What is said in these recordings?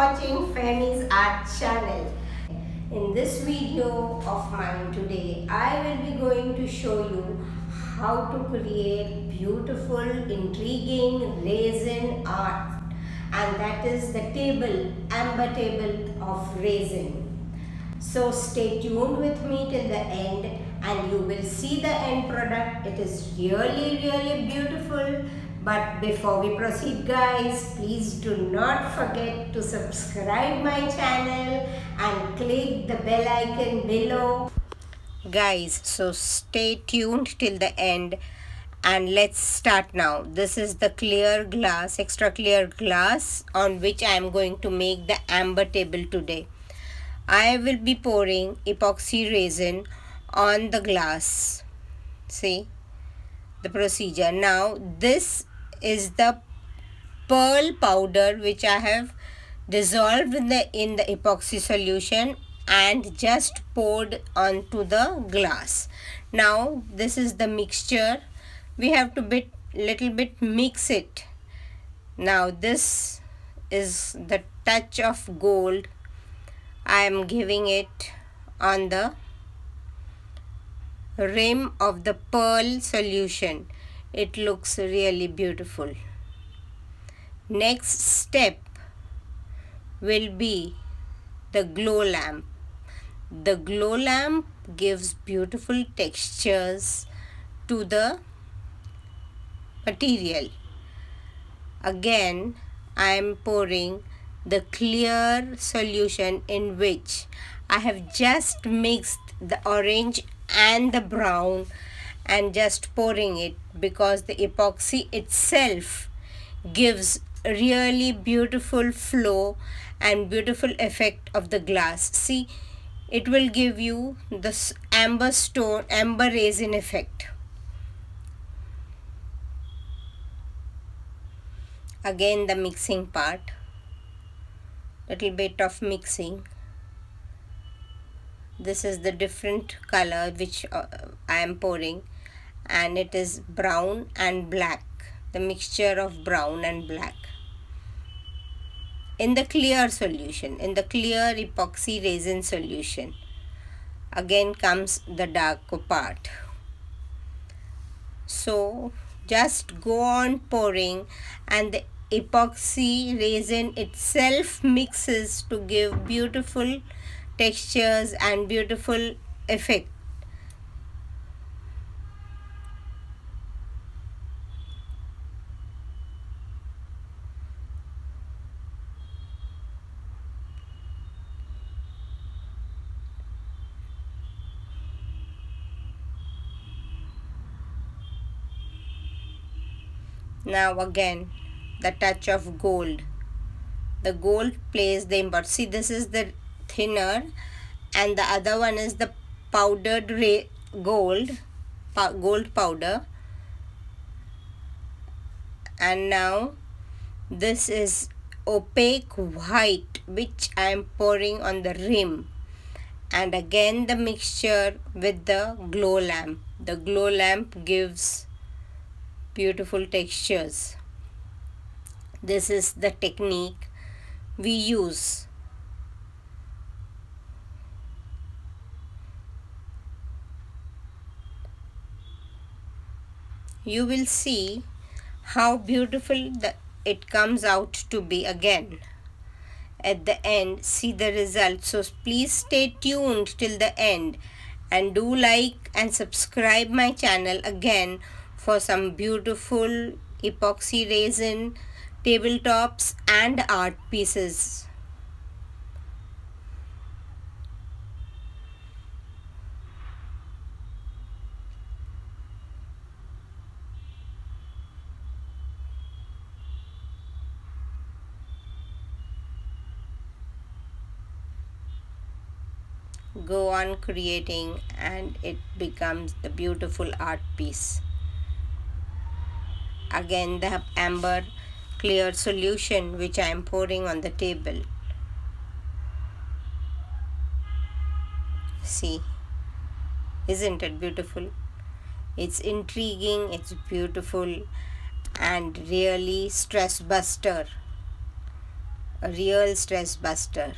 watching Fehmi's art channel. In this video of mine today, I will be going to show you how to create beautiful, intriguing resin art, and that is the amber table of resin. So stay tuned with me till the end and you will see the end product. It is really beautiful. But before we proceed guys, please do not forget to subscribe my channel and click the bell icon below. Guys, so stay tuned till the end and let's start now. This is the clear glass, extra clear glass on which I am going to make the amber table today. I will be pouring epoxy resin on the glass. See the procedure. Now this is the pearl powder which I have dissolved in the epoxy solution and just poured onto the glass. Now this is the mixture. We have to little bit mix it. Now this is the touch of gold. I am giving it on the rim of the pearl solution. It looks really beautiful. Next step will be the glow lamp. The glow lamp gives beautiful textures to the material. Again, I am pouring the clear solution in which I have just mixed the orange and the brown and just pouring it because the epoxy itself gives really beautiful flow and beautiful effect of the glass. See, it will give you this amber resin effect. Again the mixing part. Little bit of mixing. This is the different color which I am pouring, and it is brown and black, the mixture of brown and black in the clear solution, in the clear epoxy resin solution. Again comes the dark part. So just go on pouring and the epoxy resin itself mixes to give beautiful textures and beautiful effect. Now again the touch of gold. The gold plays the important. See, this is the thinner and the other one is the powdered gold powder, and now this is opaque white which I am pouring on the rim, and again the mixture with the glow lamp. The glow lamp gives beautiful textures. This is the technique we use. You will see how beautiful it comes out to be again. At the end, see the result. So please stay tuned till the end and do like and subscribe my channel again for some beautiful epoxy resin tabletops and art pieces. Go on creating and it becomes the beautiful art piece. Again the amber clear solution which I am pouring on the table. See, isn't it beautiful? It's intriguing, it's beautiful and really stress buster. a real stress buster.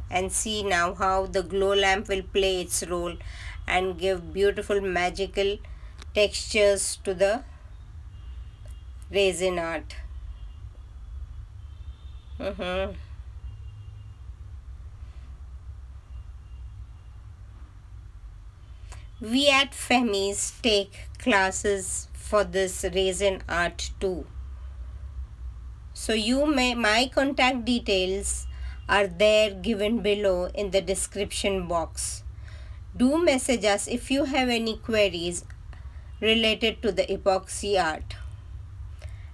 And see now how the glow lamp will play its role and give beautiful magical textures to the resin art. We at Fehmi's take classes for this resin art too. So my contact details are there given below in the description box. Do message us if you have any queries related to the epoxy art,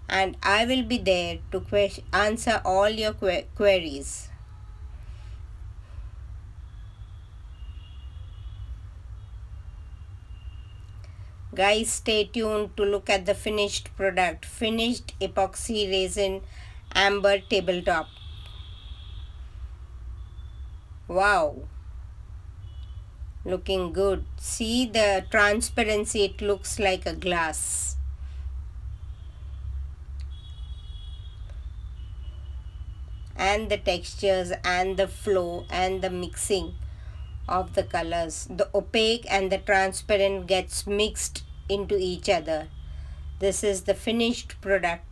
and I will be there to answer all your queries. Guys, stay tuned to look at the finished product, finished epoxy resin amber tabletop. Wow, looking good. See the transparency, it looks like a glass. And the textures and the flow and the mixing of the colors, the opaque and the transparent gets mixed into each other. This is the finished product.